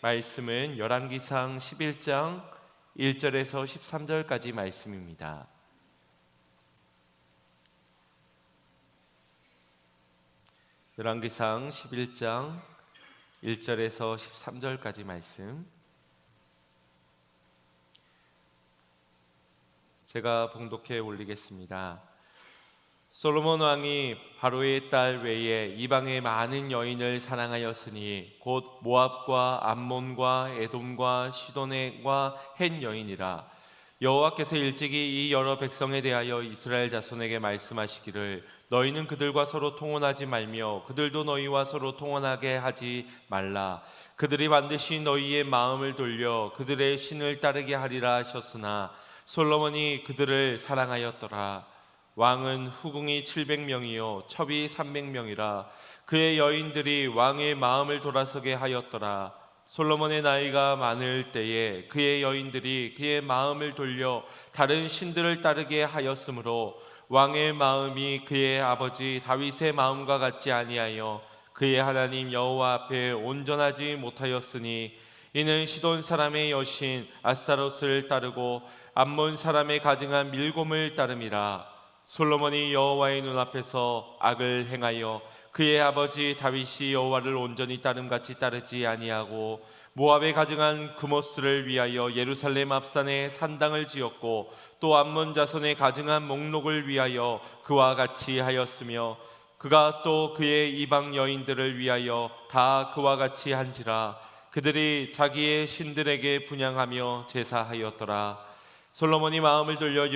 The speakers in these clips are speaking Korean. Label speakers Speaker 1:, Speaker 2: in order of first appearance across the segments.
Speaker 1: 말씀은 열왕기상 11장 1절에서 13절까지 말씀입니다. 열왕기상 11장 1절에서 13절까지 말씀, 제가 봉독해 올리겠습니다. 솔로몬 왕이 바로의 딸 외에 이방의 많은 여인을 사랑하였으니 곧 모압과 암몬과 에돔과 시돈과 헷 여인이라. 여호와께서 일찍이 이 여러 백성에 대하여 이스라엘 자손에게 말씀하시기를 너희는 그들과 서로 통혼하지 말며 그들도 너희와 서로 통혼하게 하지 말라. 그들이 반드시 너희의 마음을 돌려 그들의 신을 따르게 하리라 하셨으나 솔로몬이 그들을 사랑하였더라. 왕은 후궁이 700명이요 첩이 300명이라. 그의 여인들이 왕의 마음을 돌아서게 하였더라. 솔로몬의 나이가 많을 때에 그의 여인들이 그의 마음을 돌려 다른 신들을 따르게 하였으므로 왕의 마음이 그의 아버지 다윗의 마음과 같지 아니하여 그의 하나님 여호와 앞에 온전하지 못하였으니 이는 시돈 사람의 여신 아스타롯을 따르고 암몬 사람의 가증한 밀곰을 따름이라. 솔로몬이 여호와의 눈앞에서 악을 행하여 그의 아버지 다윗이 여호와를 온전히 따름같이 따르지 아니하고 모압에 가증한 그모스를 위하여 예루살렘 앞산에 산당을 지었고 또 암몬 자손의 가증한 목록을 위하여 그와 같이 하였으며 그가 또 그의 이방 여인들을 위하여 다 그와 같이 한지라. 그들이 자기의 신들에게 분향하며 제사하였더라. 솔로몬이 마음을 돌려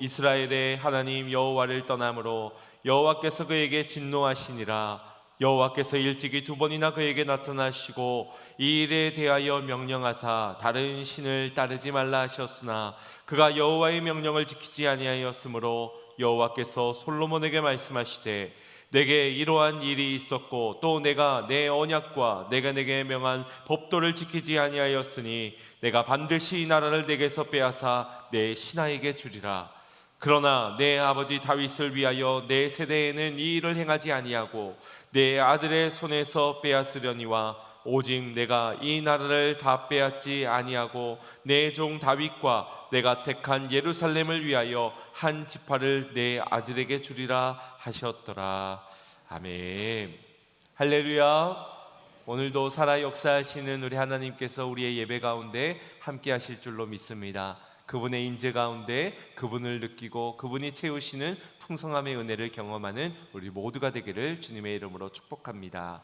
Speaker 1: 이스라엘의 하나님 여호와를 떠나므로 여호와께서 그에게 진노하시니라. 여호와께서 일찍이 2번이나 그에게 나타나시고 이 일에 대하여 명령하사 다른 신을 따르지 말라 하셨으나 그가 여호와의 명령을 지키지 아니하였으므로 여호와께서 솔로몬에게 말씀하시되 내게 이러한 일이 있었고 또 내가 내 언약과 내가 내게 명한 법도를 지키지 아니하였으니 내가 반드시 이 나라를 내게서 빼앗아 내 신하에게 주리라. 그러나 내 아버지 다윗을 위하여 내 세대에는 이 일을 행하지 아니하고 내 아들의 손에서 빼앗으려니와 오직 내가 이 나라를 다 빼앗지 아니하고 내 종 다윗과 내가 택한 예루살렘을 위하여 한 지파를 내 아들에게 주리라 하셨더라. 아멘. 할렐루야. 오늘도 살아 역사하시는 우리 하나님께서 우리의 예배 가운데 함께 하실 줄로 믿습니다. 그분의 임재 가운데 그분을 느끼고 그분이 채우시는 풍성함의 은혜를 경험하는 우리 모두가 되기를 주님의 이름으로 축복합니다.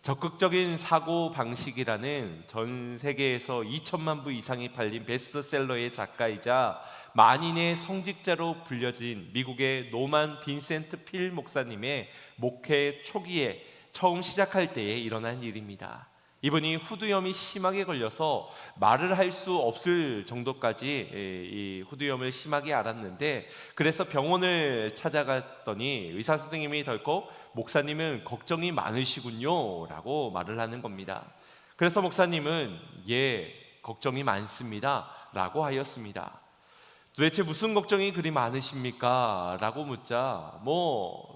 Speaker 1: 적극적인 사고 방식이라는 전 세계에서 2천만 부 이상이 팔린 베스트셀러의 작가이자 만인의 성직자로 불려진 미국의 노만 빈센트 필 목사님의 목회 초기에 처음 시작할 때에 일어난 일입니다. 이분이 후두염이 심하게 걸려서 말을 할 수 없을 정도까지 이 후두염을 심하게 앓았는데, 그래서 병원을 찾아갔더니 의사 선생님이 덜컥 목사님은 걱정이 많으시군요 라고 말을 하는 겁니다. 그래서 목사님은 예, 걱정이 많습니다 라고 하였습니다. 도대체 무슨 걱정이 그리 많으십니까? 라고 묻자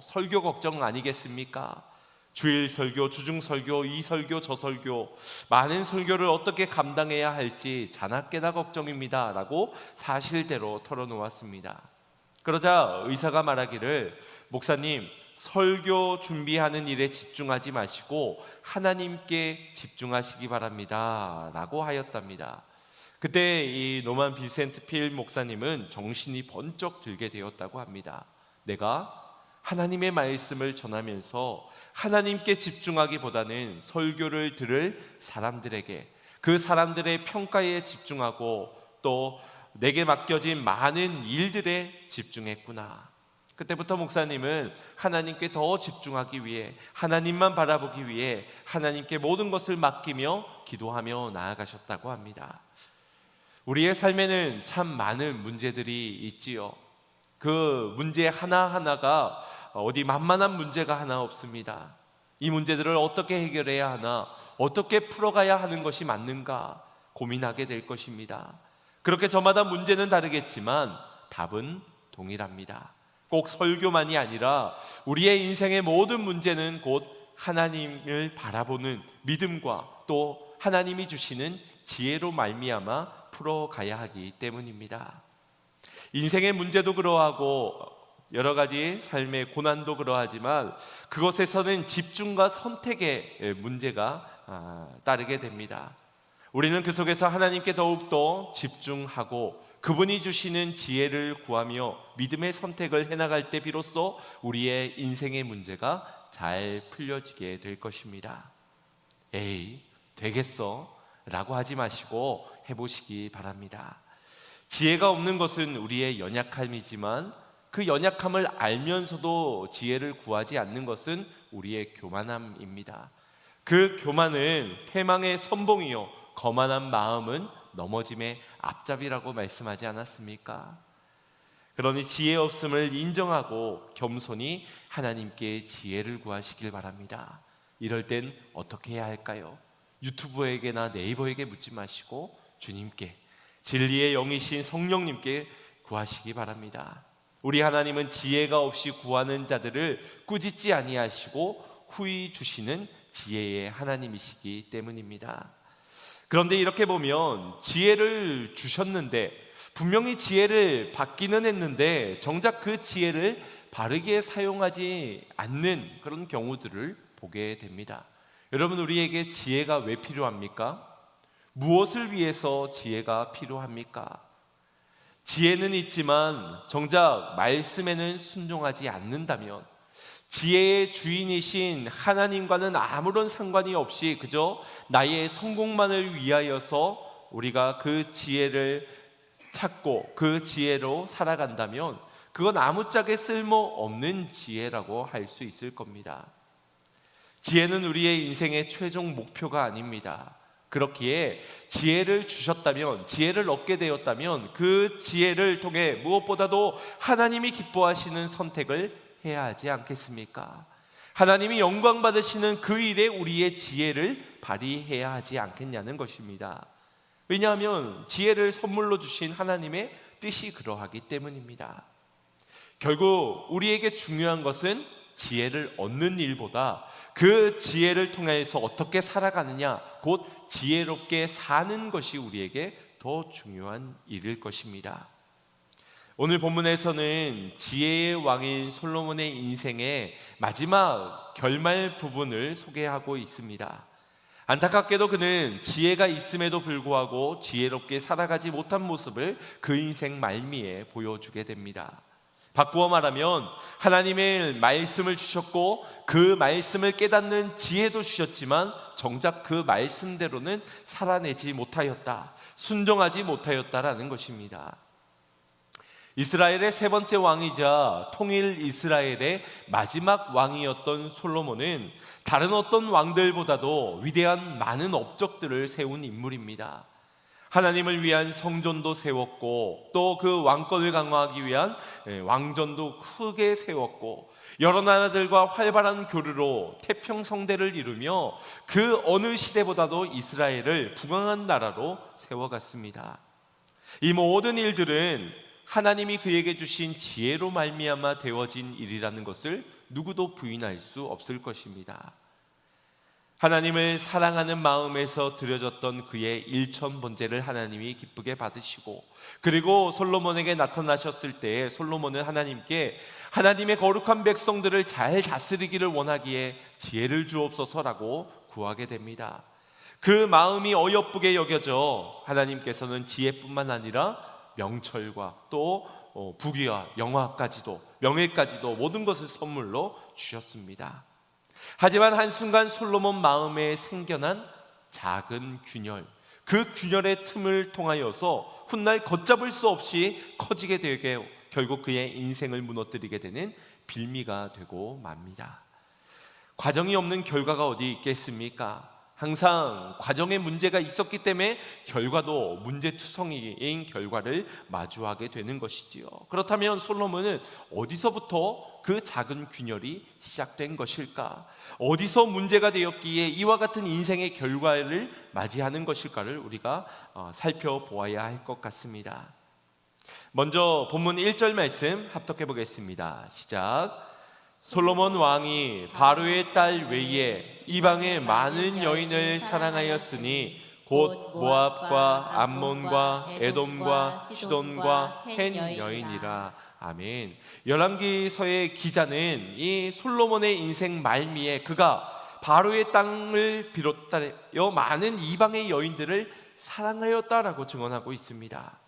Speaker 1: 설교 걱정 아니겠습니까? 주일 설교, 주중 설교, 이 설교, 저 설교, 많은 설교를 어떻게 감당해야 할지 자나깨나 걱정입니다 라고 사실대로 털어놓았습니다. 그러자 의사가 말하기를 목사님, 설교 준비하는 일에 집중하지 마시고 하나님께 집중하시기 바랍니다 라고 하였답니다. 그때 이 노만 빈센트 필 목사님은 정신이 번쩍 들게 되었다고 합니다. 내가 하나님의 말씀을 전하면서 하나님께 집중하기보다는 설교를 들을 사람들에게, 그 사람들의 평가에 집중하고 또 내게 맡겨진 많은 일들에 집중했구나. 그때부터 목사님은 하나님께 더 집중하기 위해, 하나님만 바라보기 위해 하나님께 모든 것을 맡기며 기도하며 나아가셨다고 합니다. 우리의 삶에는 참 많은 문제들이 있지요. 그 문제 하나하나가 어디 만만한 문제가 하나 없습니다. 이 문제들을 어떻게 해결해야 하나, 어떻게 풀어가야 하는 것이 맞는가 고민하게 될 것입니다. 그렇게 저마다 문제는 다르겠지만 답은 동일합니다. 꼭 설교만이 아니라 우리의 인생의 모든 문제는 곧 하나님을 바라보는 믿음과 또 하나님이 주시는 지혜로 말미암아 풀어가야 하기 때문입니다. 인생의 문제도 그러하고 여러 가지 삶의 고난도 그러하지만 그것에서는 집중과 선택의 문제가 따르게 됩니다. 우리는 그 속에서 하나님께 더욱더 집중하고 그분이 주시는 지혜를 구하며 믿음의 선택을 해나갈 때 비로소 우리의 인생의 문제가 잘 풀려지게 될 것입니다. 에이, 되겠어? 라고 하지 마시고 해보시기 바랍니다. 지혜가 없는 것은 우리의 연약함이지만 그 연약함을 알면서도 지혜를 구하지 않는 것은 우리의 교만함입니다. 그 교만은 패망의 선봉이요 거만한 마음은 넘어짐의 앞잡이라고 말씀하지 않았습니까? 그러니 지혜 없음을 인정하고 겸손히 하나님께 지혜를 구하시길 바랍니다. 이럴 땐 어떻게 해야 할까요? 유튜브에게나 네이버에게 묻지 마시고 주님께, 진리의 영이신 성령님께 구하시기 바랍니다. 우리 하나님은 지혜가 없이 구하는 자들을 꾸짖지 아니하시고 후히 주시는 지혜의 하나님이시기 때문입니다. 그런데 이렇게 보면 지혜를 주셨는데 분명히 지혜를 받기는 했는데 정작 그 지혜를 바르게 사용하지 않는 그런 경우들을 보게 됩니다. 여러분, 우리에게 지혜가 왜 필요합니까? 무엇을 위해서 지혜가 필요합니까? 지혜는 있지만 정작 말씀에는 순종하지 않는다면 지혜의 주인이신 하나님과는 아무런 상관이 없이 그저 나의 성공만을 위하여서 우리가 그 지혜를 찾고 그 지혜로 살아간다면 그건 아무짝에 쓸모없는 지혜라고 할 수 있을 겁니다. 지혜는 우리의 인생의 최종 목표가 아닙니다. 그렇기에 지혜를 주셨다면, 지혜를 얻게 되었다면 그 지혜를 통해 무엇보다도 하나님이 기뻐하시는 선택을 해야 하지 않겠습니까? 하나님이 영광 받으시는 그 일에 우리의 지혜를 발휘해야 하지 않겠냐는 것입니다. 왜냐하면 지혜를 선물로 주신 하나님의 뜻이 그러하기 때문입니다. 결국 우리에게 중요한 것은 지혜를 얻는 일보다 그 지혜를 통해서 어떻게 살아가느냐, 곧 지혜롭게 사는 것이 우리에게 더 중요한 일일 것입니다. 오늘 본문에서는 지혜의 왕인 솔로몬의 인생의 마지막 결말 부분을 소개하고 있습니다. 안타깝게도 그는 지혜가 있음에도 불구하고 지혜롭게 살아가지 못한 모습을 그 인생 말미에 보여주게 됩니다. 바꾸어 말하면 하나님의 말씀을 주셨고 그 말씀을 깨닫는 지혜도 주셨지만 정작 그 말씀대로는 살아내지 못하였다, 순종하지 못하였다라는 것입니다. 이스라엘의 세 번째 왕이자 통일 이스라엘의 마지막 왕이었던 솔로몬은 다른 어떤 왕들보다도 위대한 많은 업적들을 세운 인물입니다. 하나님을 위한 성전도 세웠고 또 그 왕권을 강화하기 위한 왕전도 크게 세웠고 여러 나라들과 활발한 교류로 태평성대를 이루며 그 어느 시대보다도 이스라엘을 부강한 나라로 세워갔습니다. 이 모든 일들은 하나님이 그에게 주신 지혜로 말미암아 되어진 일이라는 것을 누구도 부인할 수 없을 것입니다. 하나님을 사랑하는 마음에서 드려졌던 그의 일천번제를 하나님이 기쁘게 받으시고 그리고 솔로몬에게 나타나셨을 때에 솔로몬은 하나님께 하나님의 거룩한 백성들을 잘 다스리기를 원하기에 지혜를 주옵소서라고 구하게 됩니다. 그 마음이 어여쁘게 여겨져 하나님께서는 지혜뿐만 아니라 명철과 또 부귀와 영화까지도 명예까지도 모든 것을 선물로 주셨습니다. 하지만 한순간 솔로몬 마음에 생겨난 작은 균열, 그 균열의 틈을 통하여서 훗날 걷잡을 수 없이 커지게 되게 결국 그의 인생을 무너뜨리게 되는 빌미가 되고 맙니다. 과정이 없는 결과가 어디 있겠습니까? 항상 과정에 문제가 있었기 때문에 결과도 문제투성이인 결과를 마주하게 되는 것이지요. 그렇다면 솔로몬은 어디서부터 그 작은 균열이 시작된 것일까? 어디서 문제가 되었기에 이와 같은 인생의 결과를 맞이하는 것일까를 우리가 살펴보아야 할 것 같습니다. 먼저 본문 1절 말씀 합독해 보겠습니다. 시작. 솔로몬 왕이 바로의 딸 외에 이방의 많은 여인을 사랑하였으니 곧 모압과 암몬과 에돔과 시돈과 헨 여인이라. 아멘. 열왕기서의 기자는 이 솔로몬의 인생 말미에 그가 바로의 땅을 비롯하여 많은 이방의 여인들을 사랑하였다라고 증언하고 있습니다.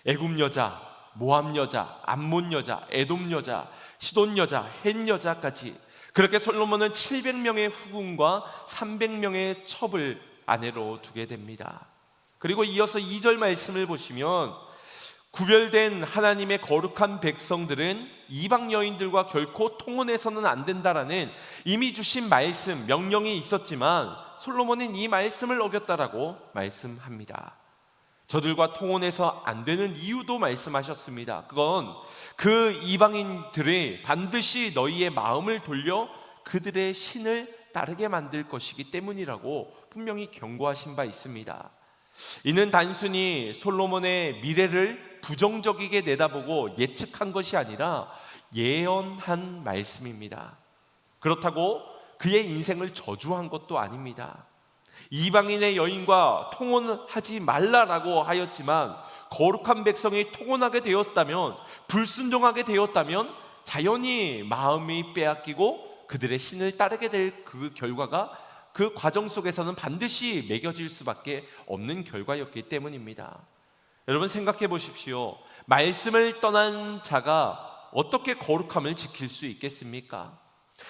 Speaker 1: 애굽 여자, 모압 여자, 암몬 여자, 에돔 여자, 시돈 여자, 헨 여자까지 그렇게 솔로몬은 700명의 후궁과 300명의 첩을 아내로 두게 됩니다. 그리고 이어서 2절 말씀을 보시면 구별된 하나님의 거룩한 백성들은 이방 여인들과 결코 통혼해서는 안 된다라는 이미 주신 말씀, 명령이 있었지만 솔로몬은 이 말씀을 어겼다라고 말씀합니다. 저들과 통혼해서 안 되는 이유도 말씀하셨습니다. 그건 그 이방인들이 반드시 너희의 마음을 돌려 그들의 신을 따르게 만들 것이기 때문이라고 분명히 경고하신 바 있습니다. 이는 단순히 솔로몬의 미래를 부정적이게 내다보고 예측한 것이 아니라 예언한 말씀입니다. 그렇다고 그의 인생을 저주한 것도 아닙니다. 이방인의 여인과 통혼하지 말라라고 하였지만 거룩한 백성이 통혼하게 되었다면, 불순종하게 되었다면 자연히 마음이 빼앗기고 그들의 신을 따르게 될 그 결과가 그 과정 속에서는 반드시 매겨질 수밖에 없는 결과였기 때문입니다. 여러분 생각해 보십시오. 말씀을 떠난 자가 어떻게 거룩함을 지킬 수 있겠습니까?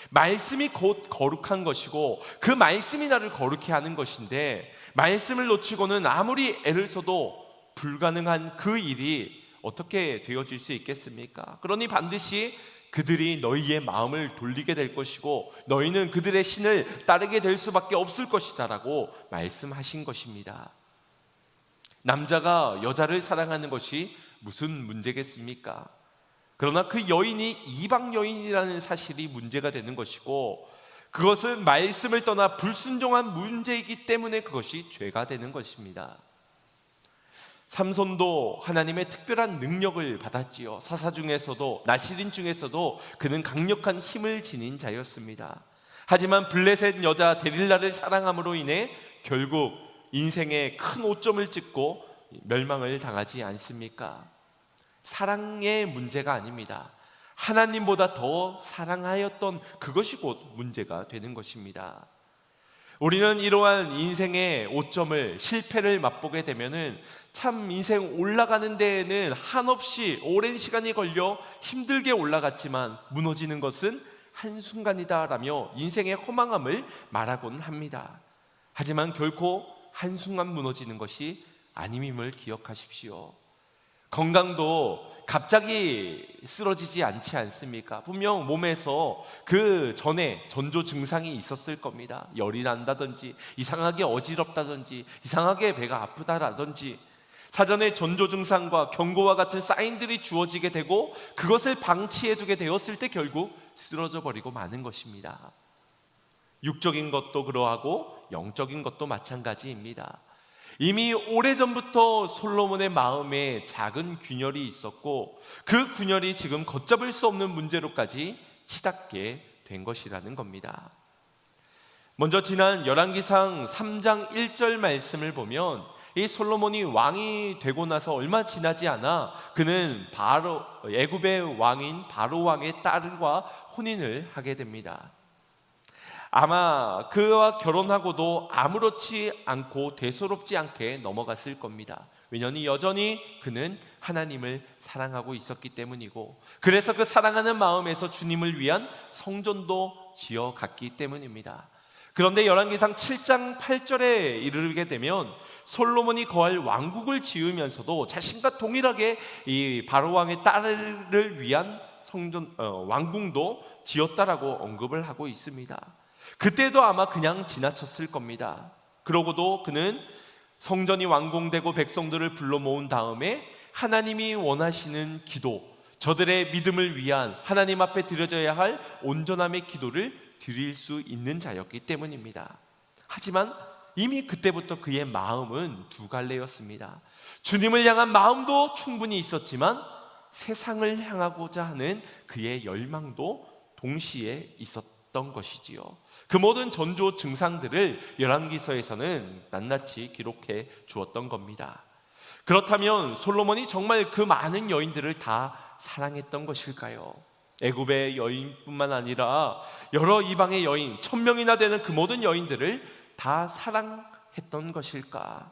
Speaker 1: 말씀이 곧 거룩한 것이고 그 말씀이 나를 거룩히 하는 것인데, 말씀을 놓치고는 아무리 애를 써도 불가능한 그 일이 어떻게 되어질 수 있겠습니까? 그러니 반드시 그들이 너희의 마음을 돌리게 될 것이고 너희는 그들의 신을 따르게 될 수밖에 없을 것이다 라고 말씀하신 것입니다. 남자가 여자를 사랑하는 것이 무슨 문제겠습니까? 그러나 그 여인이 이방 여인이라는 사실이 문제가 되는 것이고, 그것은 말씀을 떠나 불순종한 문제이기 때문에 그것이 죄가 되는 것입니다. 삼손도 하나님의 특별한 능력을 받았지요. 사사 중에서도, 나시린 중에서도 그는 강력한 힘을 지닌 자였습니다. 하지만 블레셋 여자 데릴라를 사랑함으로 인해 결국 인생에 큰 오점을 찍고 멸망을 당하지 않습니까? 사랑의 문제가 아닙니다. 하나님보다 더 사랑하였던 그것이 곧 문제가 되는 것입니다. 우리는 이러한 인생의 오점을, 실패를 맛보게 되면은 참 인생 올라가는 데에는 한없이 오랜 시간이 걸려 힘들게 올라갔지만 무너지는 것은 한순간이다라며 인생의 허망함을 말하곤 합니다. 하지만 결코 한순간 무너지는 것이 아님임을 기억하십시오. 건강도 갑자기 쓰러지지 않지 않습니까? 분명 몸에서 그 전에 전조 증상이 있었을 겁니다. 열이 난다든지, 이상하게 어지럽다든지, 이상하게 배가 아프다라든지, 사전에 전조 증상과 경고와 같은 사인들이 주어지게 되고 그것을 방치해두게 되었을 때 결국 쓰러져 버리고 마는 것입니다. 육적인 것도 그러하고 영적인 것도 마찬가지입니다. 이미 오래전부터 솔로몬의 마음에 작은 균열이 있었고 그 균열이 지금 걷잡을 수 없는 문제로까지 치닫게 된 것이라는 겁니다. 먼저 지난 열왕기상 3장 1절 말씀을 보면 이 솔로몬이 왕이 되고 나서 얼마 지나지 않아 그는 바로 애굽의 왕인 바로 왕의 딸과 혼인을 하게 됩니다. 아마 그와 결혼하고도 아무렇지 않고 대수롭지 않게 넘어갔을 겁니다. 왜냐하면 여전히 그는 하나님을 사랑하고 있었기 때문이고, 그래서 그 사랑하는 마음에서 주님을 위한 성전도 지어갔기 때문입니다. 그런데 열왕기상 7장 8절에 이르게 되면 솔로몬이 거할 왕국을 지으면서도 자신과 동일하게 이 바로 왕의 딸을 위한 성전 왕궁도 지었다라고 언급을 하고 있습니다. 그때도 아마 그냥 지나쳤을 겁니다. 그러고도 그는 성전이 완공되고 백성들을 불러 모은 다음에 하나님이 원하시는 기도, 저들의 믿음을 위한 하나님 앞에 드려져야 할 온전함의 기도를 드릴 수 있는 자였기 때문입니다. 하지만 이미 그때부터 그의 마음은 두 갈래였습니다. 주님을 향한 마음도 충분히 있었지만 세상을 향하고자 하는 그의 열망도 동시에 있었던 것이지요. 그 모든 전조 증상들을 열왕기서에서는 낱낱이 기록해 주었던 겁니다. 그렇다면 솔로몬이 정말 그 많은 여인들을 다 사랑했던 것일까요? 애굽의 여인뿐만 아니라 여러 이방의 여인 1000명이나 되는 그 모든 여인들을 다 사랑했던 것일까?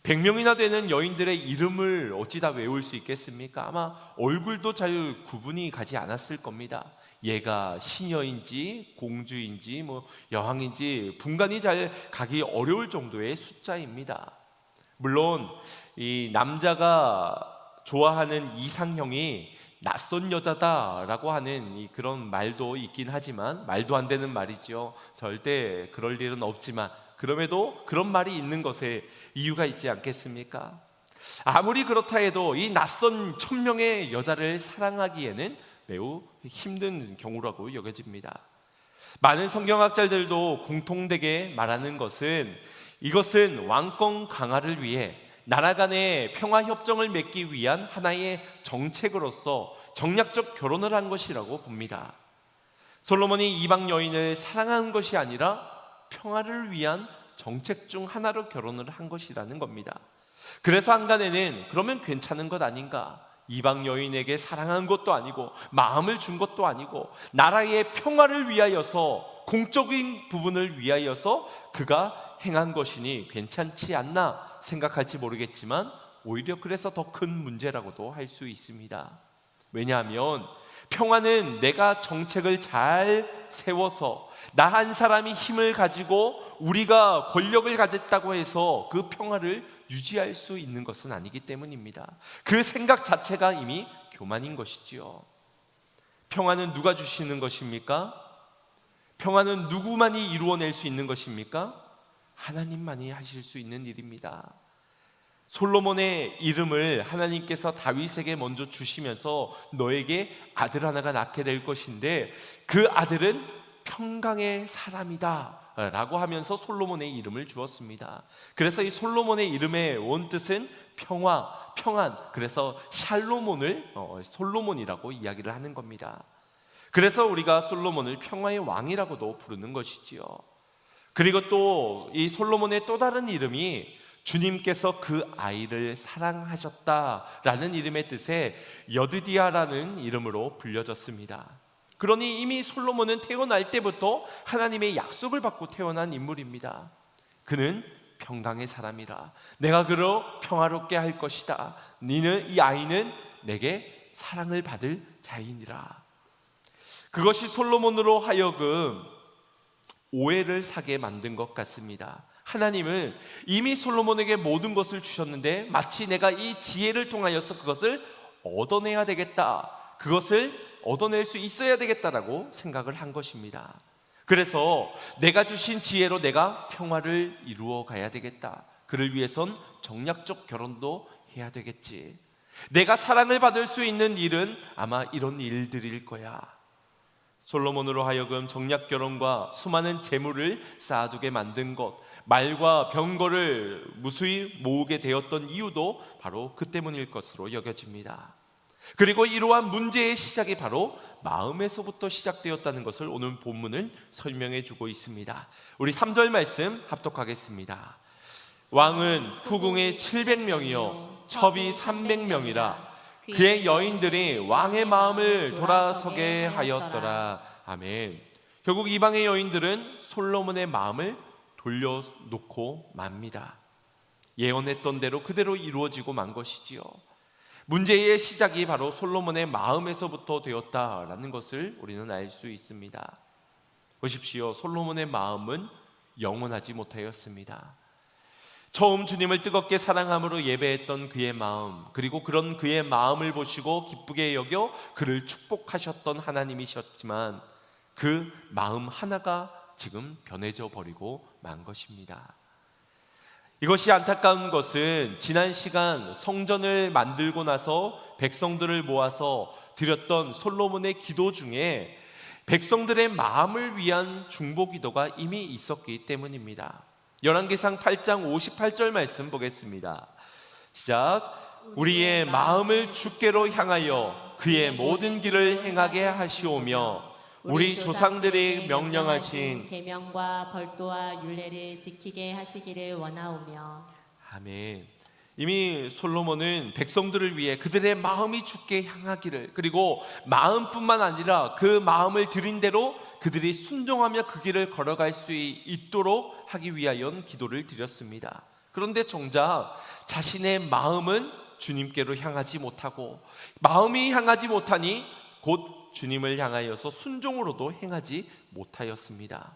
Speaker 1: 100명이나 되는 여인들의 이름을 어찌 다 외울 수 있겠습니까? 아마 얼굴도 잘 구분이 가지 않았을 겁니다. 얘가 시녀인지 공주인지 여왕인지 분간이 잘 가기 어려울 정도의 숫자입니다. 물론 이 남자가 좋아하는 이상형이 낯선 여자다라고 하는 그런 말도 있긴 하지만, 말도 안 되는 말이죠. 절대 그럴 일은 없지만 그럼에도 그런 말이 있는 것에 이유가 있지 않겠습니까? 아무리 그렇다 해도 이 낯선 1000명의 여자를 사랑하기에는 매우 힘든 경우라고 여겨집니다. 많은 성경학자들도 공통되게 말하는 것은, 이것은 왕권 강화를 위해 나라 간의 평화 협정을 맺기 위한 하나의 정책으로서 정략적 결혼을 한 것이라고 봅니다. 솔로몬이 이방 여인을 사랑한 것이 아니라 평화를 위한 정책 중 하나로 결혼을 한 것이라는 겁니다. 그래서 한간에는 그러면 괜찮은 것 아닌가? 이방 여인에게 사랑한 것도 아니고 마음을 준 것도 아니고 나라의 평화를 위하여서, 공적인 부분을 위하여서 그가 행한 것이니 괜찮지 않나 생각할지 모르겠지만, 오히려 그래서 더 큰 문제라고도 할 수 있습니다. 왜냐하면 평화는 내가 정책을 잘 세워서 나 한 사람이 힘을 가지고 우리가 권력을 가졌다고 해서 그 평화를 유지할 수 있는 것은 아니기 때문입니다. 그 생각 자체가 이미 교만인 것이지요. 평화는 누가 주시는 것입니까? 평화는 누구만이 이루어낼 수 있는 것입니까? 하나님만이 하실 수 있는 일입니다. 솔로몬의 이름을 하나님께서 다윗에게 먼저 주시면서 너에게 아들 하나가 낳게 될 것인데 그 아들은 평강의 사람이다 라고 하면서 솔로몬의 이름을 주었습니다. 그래서 이 솔로몬의 이름의 원뜻은 평화, 평안, 그래서 샬로몬을 솔로몬이라고 이야기를 하는 겁니다. 그래서 우리가 솔로몬을 평화의 왕이라고도 부르는 것이지요. 그리고 또 이 솔로몬의 또 다른 이름이 주님께서 그 아이를 사랑하셨다라는 이름의 뜻에 여드디아라는 이름으로 불려졌습니다. 그러니 이미 솔로몬은 태어날 때부터 하나님의 약속을 받고 태어난 인물입니다. 그는 평강의 사람이라, 내가 그로 평화롭게 할 것이다. 이 아이는 내게 사랑을 받을 자이니라. 그것이 솔로몬으로 하여금 오해를 사게 만든 것 같습니다. 하나님은 이미 솔로몬에게 모든 것을 주셨는데 마치 내가 이 지혜를 통하여서 그것을 얻어내야 되겠다, 그것을 얻어낼 수 있어야 되겠다라고 생각을 한 것입니다. 그래서 내가 주신 지혜로 내가 평화를 이루어 가야 되겠다, 그를 위해선 정략적 결혼도 해야 되겠지, 내가 사랑을 받을 수 있는 일은 아마 이런 일들일 거야. 솔로몬으로 하여금 정략 결혼과 수많은 재물을 쌓아두게 만든 것, 말과 병거를 무수히 모으게 되었던 이유도 바로 그 때문일 것으로 여겨집니다. 그리고 이러한 문제의 시작이 바로 마음에서부터 시작되었다는 것을 오늘 본문은 설명해 주고 있습니다. 우리 3절 말씀 합독하겠습니다. 왕은 후궁이 700명이요 첩이 300명이라 그의 여인들이 왕의 마음을 돌아서게 하였더라. 아멘. 결국 이방의 여인들은 솔로몬의 마음을 돌려놓고 맙니다. 예언했던 대로 그대로 이루어지고 만 것이지요. 문제의 시작이 바로 솔로몬의 마음에서부터 되었다라는 것을 우리는 알 수 있습니다. 보십시오. 솔로몬의 마음은 영원하지 못하였습니다. 처음 주님을 뜨겁게 사랑함으로 예배했던 그의 마음, 그리고 그런 그의 마음을 보시고 기쁘게 여겨 그를 축복하셨던 하나님이셨지만 그 마음 하나가 지금 변해져 버리고 만 것입니다. 이것이 안타까운 것은 지난 시간 성전을 만들고 나서 백성들을 모아서 드렸던 솔로몬의 기도 중에 백성들의 마음을 위한 중보 기도가 이미 있었기 때문입니다. 열왕기상 8장 58절 말씀 보겠습니다. 시작. 우리의 마음을 주께로 향하여 그의 모든 길을 행하게 하시오며 우리 조상들이 명령하신
Speaker 2: 계명과 벌도와 율례를 지키게 하시기를 원하오며.
Speaker 1: 아멘. 이미 솔로몬은 백성들을 위해 그들의 마음이 주께 향하기를, 그리고 마음뿐만 아니라 그 마음을 들인 대로 그들이 순종하며 그 길을 걸어갈 수 있도록 하기 위하여 기도를 드렸습니다. 그런데 정작 자신의 마음은 주님께로 향하지 못하고, 마음이 향하지 못하니 곧 주님을 향하여서 순종으로도 행하지 못하였습니다.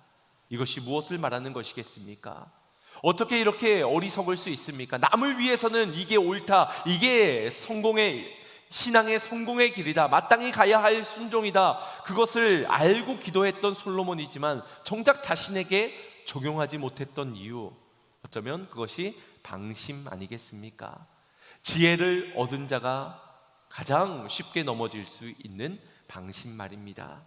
Speaker 1: 이것이 무엇을 말하는 것이겠습니까? 어떻게 이렇게 어리석을 수 있습니까? 남을 위해서는 이게 옳다, 이게 신앙의 성공의 길이다, 마땅히 가야 할 순종이다, 그것을 알고 기도했던 솔로몬이지만 정작 자신에게 적용하지 못했던 이유, 어쩌면 그것이 방심 아니겠습니까? 지혜를 얻은 자가 가장 쉽게 넘어질 수 있는 방심 말입니다.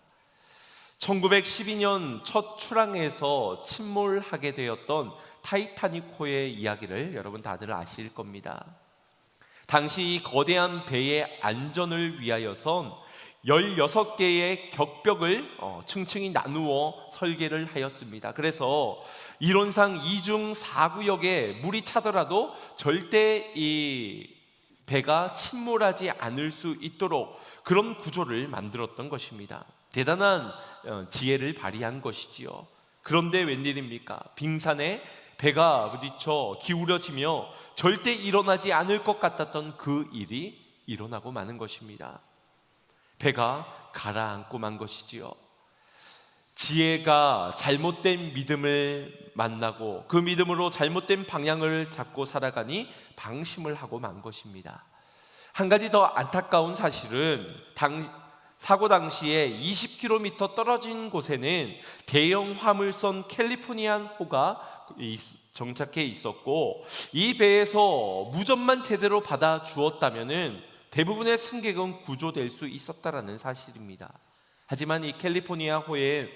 Speaker 1: 1912년 첫 출항에서 침몰하게 되었던 타이타닉호의 이야기를 여러분 다들 아실 겁니다. 당시 이 거대한 배의 안전을 위하여선 16개의 격벽을 층층이 나누어 설계를 하였습니다. 그래서 이론상 2중 4구역에 물이 차더라도 절대 이 배가 침몰하지 않을 수 있도록 그런 구조를 만들었던 것입니다. 대단한 지혜를 발휘한 것이지요. 그런데 웬일입니까? 빙산에 배가 부딪혀 기울어지며 절대 일어나지 않을 것 같았던 그 일이 일어나고 마는 것입니다. 배가 가라앉고 만 것이지요. 지혜가 잘못된 믿음을 만나고 그 믿음으로 잘못된 방향을 잡고 살아가니 방심을 하고 만 것입니다. 한 가지 더 안타까운 사실은 사고 당시에 20km 떨어진 곳에는 대형 화물선 캘리포니안호가 정착해 있었고, 이 배에서 무전만 제대로 받아 주었다면 대부분의 승객은 구조될 수 있었다라는 사실입니다. 하지만 이 캘리포니아호에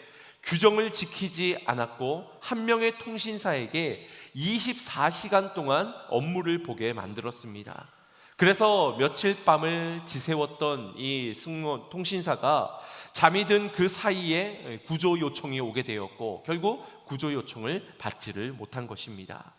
Speaker 1: 규정을 지키지 않았고 한 명의 통신사에게 24시간 동안 업무를 보게 만들었습니다. 그래서 며칠 밤을 지새웠던 이 승무원 통신사가 잠이 든 그 사이에 구조 요청이 오게 되었고, 결국 구조 요청을 받지를 못한 것입니다.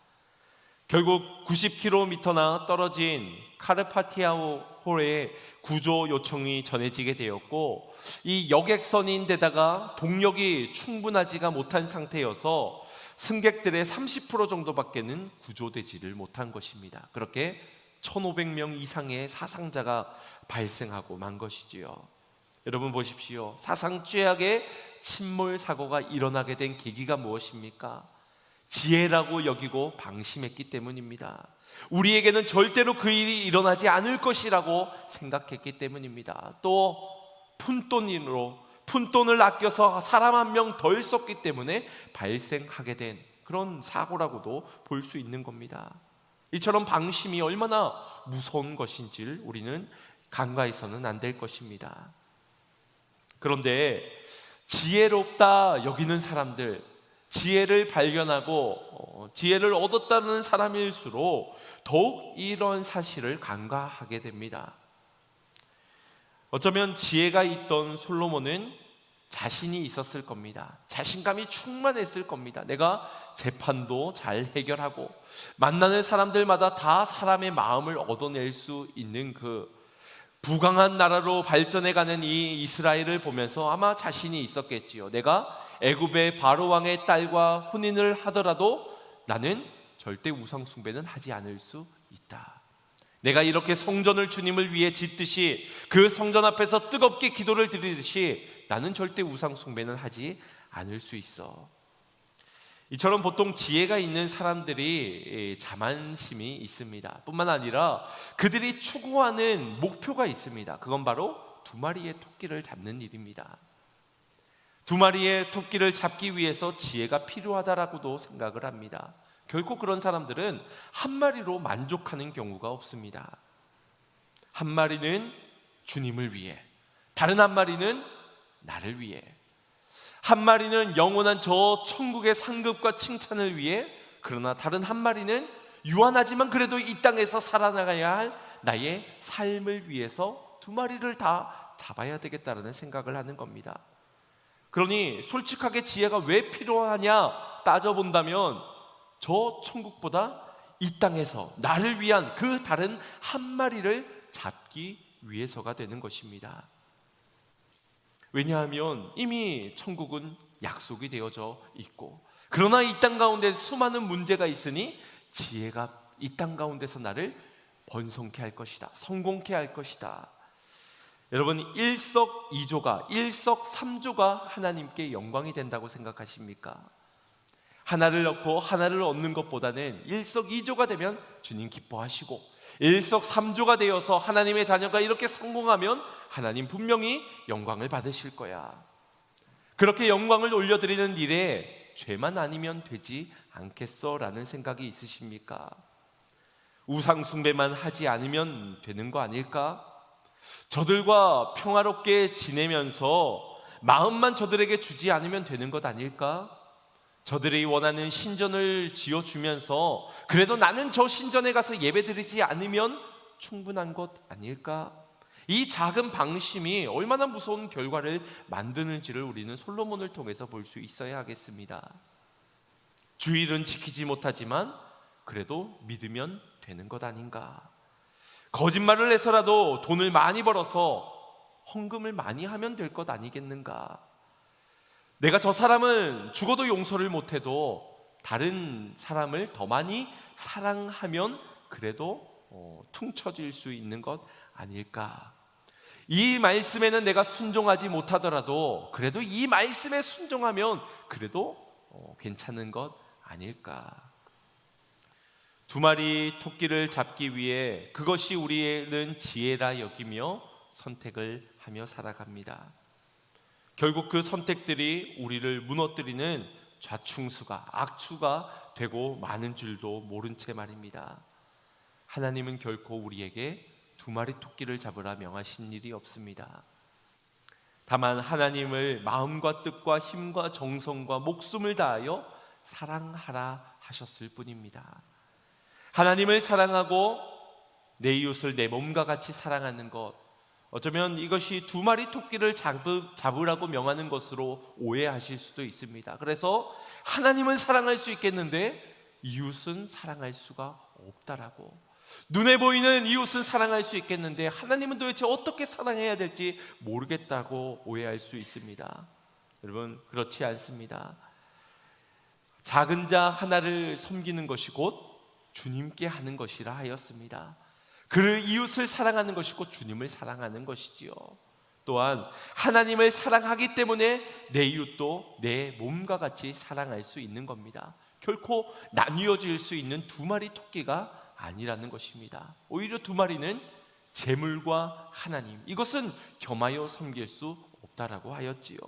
Speaker 1: 결국 90km나 떨어진 카르파티아호에 구조 요청이 전해지게 되었고, 이 여객선인데다가 동력이 충분하지가 못한 상태여서 승객들의 30% 정도밖에는 구조되지를 못한 것입니다. 그렇게 1500명 이상의 사상자가 발생하고 만 것이지요. 여러분 보십시오. 사상 최악의 침몰 사고가 일어나게 된 계기가 무엇입니까? 지혜라고 여기고 방심했기 때문입니다. 우리에게는 절대로 그 일이 일어나지 않을 것이라고 생각했기 때문입니다. 또 푼돈을 아껴서 사람 한 명 덜 썼기 때문에 발생하게 된 그런 사고라고도 볼 수 있는 겁니다. 이처럼 방심이 얼마나 무서운 것인지를 우리는 간과해서는 안 될 것입니다. 그런데 지혜롭다 여기는 사람들, 지혜를 발견하고 지혜를 얻었다는 사람일수록 더욱 이런 사실을 간과하게 됩니다. 어쩌면 지혜가 있던 솔로몬은 자신이 있었을 겁니다. 자신감이 충만했을 겁니다. 내가 재판도 잘 해결하고 만나는 사람들마다 다 사람의 마음을 얻어낼 수 있는 그 부강한 나라로 발전해가는 이 이스라엘을 보면서 아마 자신이 있었겠지요. 내가 애굽의 바로 왕의 딸과 혼인을 하더라도 나는 절대 우상 숭배는 하지 않을 수 있다. 내가 이렇게 성전을 주님을 위해 짓듯이 그 성전 앞에서 뜨겁게 기도를 드리듯이 나는 절대 우상 숭배는 하지 않을 수 있어. 이처럼 보통 지혜가 있는 사람들이 자만심이 있습니다. 뿐만 아니라 그들이 추구하는 목표가 있습니다. 그건 바로 2마리의 토끼를 잡는 일입니다. 2마리의 토끼를 잡기 위해서 지혜가 필요하다라고도 생각을 합니다. 결코 그런 사람들은 한 마리로 만족하는 경우가 없습니다. 한 마리는 주님을 위해, 다른 한 마리는 나를 위해, 한 마리는 영원한 저 천국의 상급과 칭찬을 위해, 그러나 다른 한 마리는 유한하지만 그래도 이 땅에서 살아나가야 할 나의 삶을 위해서 2마리를 다 잡아야 되겠다는 생각을 하는 겁니다. 그러니 솔직하게 지혜가 왜 필요하냐 따져본다면 저 천국보다 이 땅에서 나를 위한 그 다른 한 마리를 잡기 위해서가 되는 것입니다. 왜냐하면 이미 천국은 약속이 되어져 있고, 그러나 이 땅 가운데 수많은 문제가 있으니 지혜가 이 땅 가운데서 나를 번성케 할 것이다, 성공케 할 것이다. 여러분, 일석이조가, 일석삼조가 하나님께 영광이 된다고 생각하십니까? 하나를 얻고 하나를 얻는 것보다는 일석이조가 되면 주님 기뻐하시고, 일석삼조가 되어서 하나님의 자녀가 이렇게 성공하면 하나님 분명히 영광을 받으실 거야. 그렇게 영광을 올려드리는 일에 죄만 아니면 되지 않겠어? 라는 생각이 있으십니까? 우상 숭배만 하지 않으면 되는 거 아닐까? 저들과 평화롭게 지내면서 마음만 저들에게 주지 않으면 되는 것 아닐까? 저들이 원하는 신전을 지어주면서 그래도 나는 저 신전에 가서 예배드리지 않으면 충분한 것 아닐까? 이 작은 방심이 얼마나 무서운 결과를 만드는지를 우리는 솔로몬을 통해서 볼 수 있어야 하겠습니다. 주일은 지키지 못하지만 그래도 믿으면 되는 것 아닌가? 거짓말을 해서라도 돈을 많이 벌어서 헌금을 많이 하면 될 것 아니겠는가? 내가 저 사람은 죽어도 용서를 못해도 다른 사람을 더 많이 사랑하면 그래도 퉁쳐질 수 있는 것 아닐까? 이 말씀에는 내가 순종하지 못하더라도 그래도 이 말씀에 순종하면 그래도 괜찮은 것 아닐까? 두 마리 토끼를 잡기 위해 그것이 우리는 지혜라 여기며 선택을 하며 살아갑니다. 결국 그 선택들이 우리를 무너뜨리는 좌충수가, 악수가 되고 많은 줄도 모른 채 말입니다. 하나님은 결코 우리에게 두 마리 토끼를 잡으라 명하신 일이 없습니다. 다만 하나님을 마음과 뜻과 힘과 정성과 목숨을 다하여 사랑하라 하셨을 뿐입니다. 하나님을 사랑하고 내 이웃을 내 몸과 같이 사랑하는 것, 어쩌면 이것이 두 마리 토끼를 잡으라고 명하는 것으로 오해하실 수도 있습니다. 그래서 하나님은 사랑할 수 있겠는데 이웃은 사랑할 수가 없다라고, 눈에 보이는 이웃은 사랑할 수 있겠는데 하나님은 도대체 어떻게 사랑해야 될지 모르겠다고 오해할 수 있습니다. 여러분, 그렇지 않습니다. 작은 자 하나를 섬기는 것이 곧 주님께 하는 것이라 하였습니다. 그를 이웃을 사랑하는 것이 곧 주님을 사랑하는 것이지요. 또한 하나님을 사랑하기 때문에 내 이웃도 내 몸과 같이 사랑할 수 있는 겁니다. 결코 나뉘어질 수 있는 두 마리 토끼가 아니라는 것입니다. 오히려 두 마리는 재물과 하나님, 이것은 겸하여 섬길 수 없다라고 하였지요.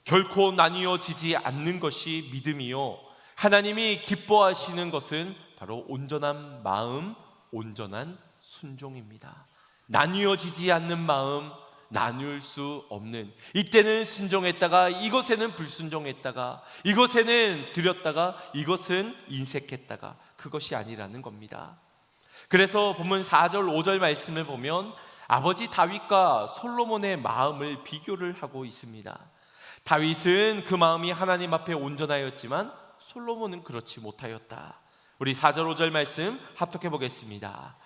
Speaker 1: 결코 나뉘어지지 않는 것이 믿음이요, 하나님이 기뻐하시는 것은 바로 온전한 마음, 온전한 순종입니다. 나뉘어지지 않는 마음, 나눌 수 없는, 이때는 순종했다가 이것에는 불순종했다가, 이것에는 드렸다가 이것은 인색했다가, 그것이 아니라는 겁니다. 그래서 보면 4절 5절 말씀을 보면 아버지 다윗과 솔로몬의 마음을 비교를 하고 있습니다. 다윗은 그 마음이 하나님 앞에 온전하였지만 솔로몬은 그렇지 못하였다. 우리 4절 5절 말씀 합독해 보겠습니다.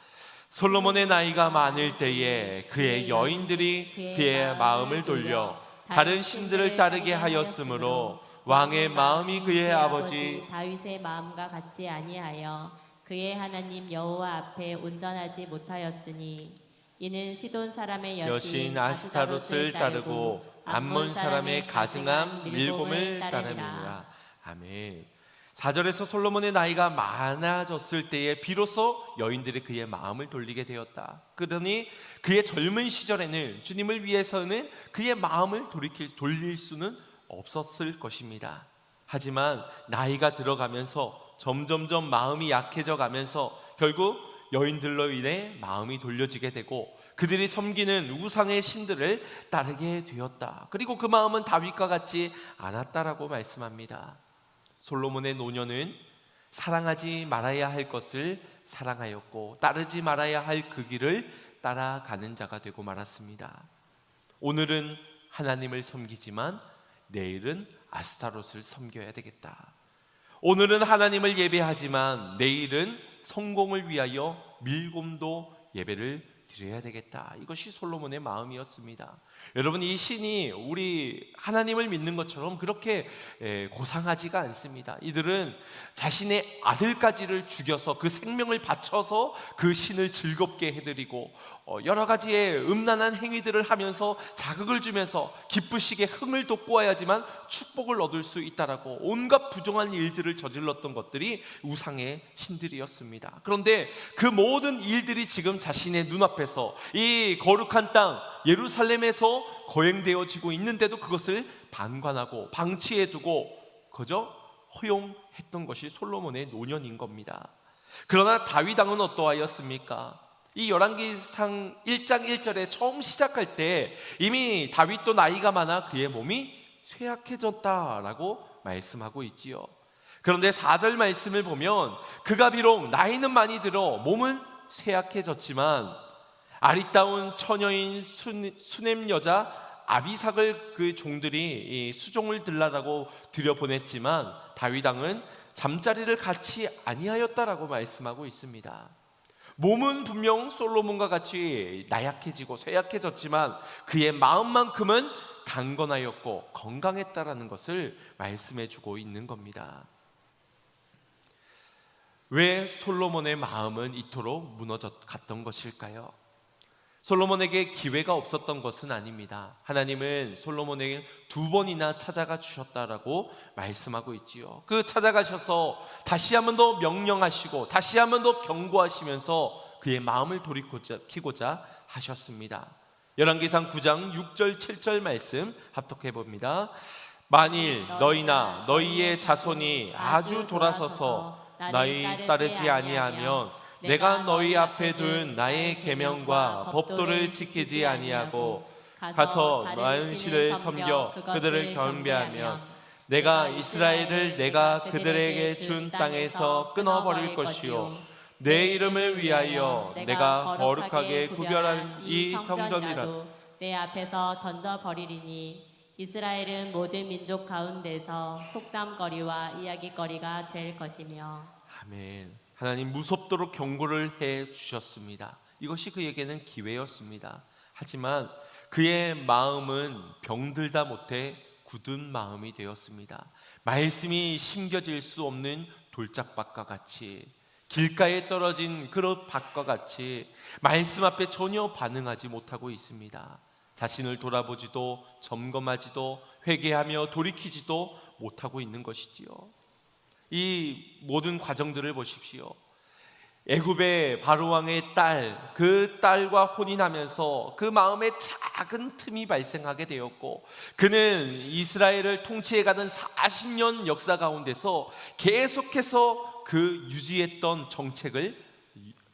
Speaker 1: 솔로몬의 나이가 많을 때에 그의 여인들이 그의 마음을 돌려 다른 신들을 따르게 하였으므로 왕의 마음이 그의 아버지
Speaker 2: 다윗의 마음과 같지 아니하여 그의 하나님 여호와 앞에 온전하지 못하였으니, 이는 시돈 사람의 여신 아스타롯을 따르고 암몬 사람의 가증함 밀곰을 따르니라.
Speaker 1: 아멘. 4절에서 솔로몬의 나이가 많아졌을 때에 비로소 여인들이 그의 마음을 돌리게 되었다. 그러니 그의 젊은 시절에는 주님을 위해서는 그의 마음을 돌릴 수는 없었을 것입니다. 하지만 나이가 들어가면서 점점점 마음이 약해져 가면서 결국 여인들로 인해 마음이 돌려지게 되고 그들이 섬기는 우상의 신들을 따르게 되었다. 그리고 그 마음은 다윗과 같지 않았다라고 말씀합니다. 솔로몬의 노년은 사랑하지 말아야 할 것을 사랑하였고 따르지 말아야 할 그 길을 따라가는 자가 되고 말았습니다. 오늘은 하나님을 섬기지만 내일은 아스타롯을 섬겨야 되겠다. 오늘은 하나님을 예배하지만 내일은 성공을 위하여 밀곰도 예배를 드려야 되겠다. 이것이 솔로몬의 마음이었습니다. 여러분, 이 신이 우리 하나님을 믿는 것처럼 그렇게 고상하지가 않습니다. 이들은 자신의 아들까지를 죽여서 그 생명을 바쳐서 그 신을 즐겁게 해드리고 여러 가지의 음란한 행위들을 하면서 자극을 주면서 기쁘시게 흥을 돋구어야지만 축복을 얻을 수 있다라고 온갖 부정한 일들을 저질렀던 것들이 우상의 신들이었습니다. 그런데 그 모든 일들이 지금 자신의 눈앞에서 이 거룩한 땅 예루살렘에서 거행되어지고 있는데도 그것을 방관하고 방치해두고 그저 허용했던 것이 솔로몬의 노년인 겁니다. 그러나 다윗 왕은 어떠하였습니까? 이 열왕기상 1장 1절에 처음 시작할 때 이미 다윗도 나이가 많아 그의 몸이 쇠약해졌다라고 말씀하고 있지요. 그런데 4절 말씀을 보면 그가 비록 나이는 많이 들어 몸은 쇠약해졌지만 아리따운 처녀인 수넴 여자 아비삭을 그 종들이 수종을 들라라고 들여보냈지만 다윗 왕은 잠자리를 갖지 아니하였다라고 말씀하고 있습니다. 몸은 분명 솔로몬과 같이 나약해지고 쇠약해졌지만 그의 마음만큼은 강건하였고 건강했다라는 것을 말씀해 주고 있는 겁니다. 왜 솔로몬의 마음은 이토록 무너져 갔던 것일까요? 솔로몬에게 기회가 없었던 것은 아닙니다. 하나님은 솔로몬에게 2번이나 찾아가 주셨다라고 말씀하고 있지요. 그 찾아가셔서 다시 한 번 더 명령하시고 다시 한 번 더 경고하시면서 그의 마음을 돌이키고자 하셨습니다. 열왕기상 9장 6절 7절 말씀 합독해 봅니다. 만일 너희나 너희의 자손이 아주 돌아서서 나의 따르지 아니하면 내가 너희 앞에 둔 나의 계명과 법도를 지키지 아니하고 가서 다른 신을 섬겨 그들을 경배하면 내가 이스라엘을 내가 그들에게 준 땅에서 끊어버릴 것이요 내 이름을 위하여 내가 거룩하게 구별한 이 성전이라
Speaker 2: 내 앞에서 던져버리리니 이스라엘은 모든 민족 가운데서 속담거리와 이야기거리가 될 것이며.
Speaker 1: 아멘. 하나님 무섭도록 경고를 해 주셨습니다. 이것이 그에게는 기회였습니다. 하지만 그의 마음은 병들다 못해 굳은 마음이 되었습니다. 말씀이 심겨질 수 없는 돌짝밭과 같이 길가에 떨어진 그릇밭과 같이 말씀 앞에 전혀 반응하지 못하고 있습니다. 자신을 돌아보지도 점검하지도 회개하며 돌이키지도 못하고 있는 것이지요. 이 모든 과정들을 보십시오. 애굽의 바로왕의 딸, 그 딸과 혼인하면서 그 마음에 작은 틈이 발생하게 되었고 그는 이스라엘을 통치해가는 40년 역사 가운데서 계속해서 그 유지했던 정책을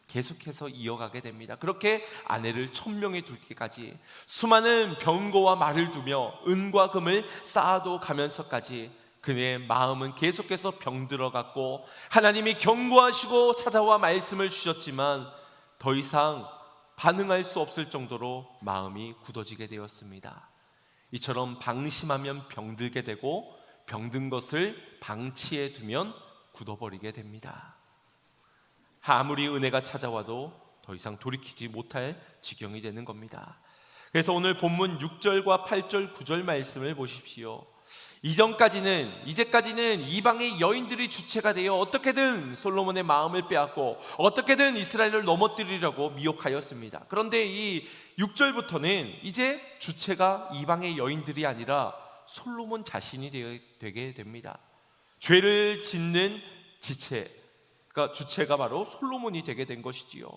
Speaker 1: 계속해서 이어가게 됩니다. 그렇게 아내를 천명에 둘기까지 수많은 병거와 말을 두며 은과 금을 쌓아도 가면서까지 그의 마음은 계속해서 병들어갔고 하나님이 경고하시고 찾아와 말씀을 주셨지만 더 이상 반응할 수 없을 정도로 마음이 굳어지게 되었습니다. 이처럼 방심하면 병들게 되고 병든 것을 방치해 두면 굳어버리게 됩니다. 아무리 은혜가 찾아와도 더 이상 돌이키지 못할 지경이 되는 겁니다. 그래서 오늘 본문 6절과 8절 9절 말씀을 보십시오. 이제까지는 이방의 여인들이 주체가 되어 어떻게든 솔로몬의 마음을 빼앗고 어떻게든 이스라엘을 넘어뜨리려고 미혹하였습니다. 그런데 이 6절부터는 이제 주체가 이방의 여인들이 아니라 솔로몬 자신이 되게 됩니다. 죄를 짓는 지체가 주체가 바로 솔로몬이 되게 된 것이지요.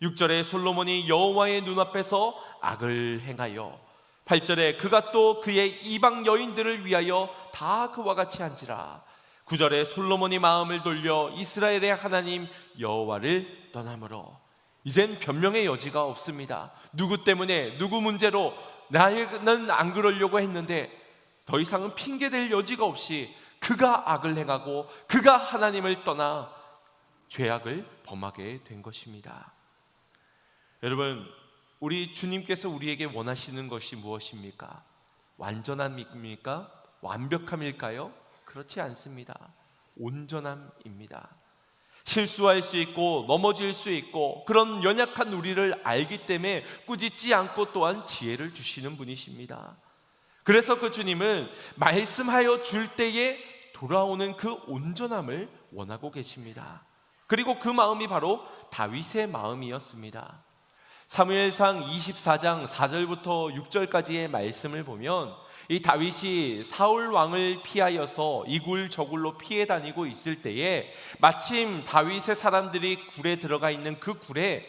Speaker 1: 6절에 솔로몬이 여호와의 눈앞에서 악을 행하여 8절에 그가 또 그의 이방 여인들을 위하여 다 그와 같이 한지라. 9절에 솔로몬이 마음을 돌려 이스라엘의 하나님 여호와를 떠나므로 이젠 변명의 여지가 없습니다. 누구 때문에 누구 문제로 나는 안 그러려고 했는데 더 이상은 핑계댈 여지가 없이 그가 악을 행하고 그가 하나님을 떠나 죄악을 범하게 된 것입니다. 여러분, 우리 주님께서 우리에게 원하시는 것이 무엇입니까? 완전함입니까? 완벽함일까요? 그렇지 않습니다. 온전함입니다. 실수할 수 있고 넘어질 수 있고 그런 연약한 우리를 알기 때문에 꾸짖지 않고 또한 지혜를 주시는 분이십니다. 그래서 그 주님은 말씀하여 줄 때에 돌아오는 그 온전함을 원하고 계십니다. 그리고 그 마음이 바로 다윗의 마음이었습니다. 사무엘상 24장 4절부터 6절까지의 말씀을 보면 이 다윗이 사울 왕을 피하여서 이굴 저굴로 피해 다니고 있을 때에 마침 다윗의 사람들이 굴에 들어가 있는 그 굴에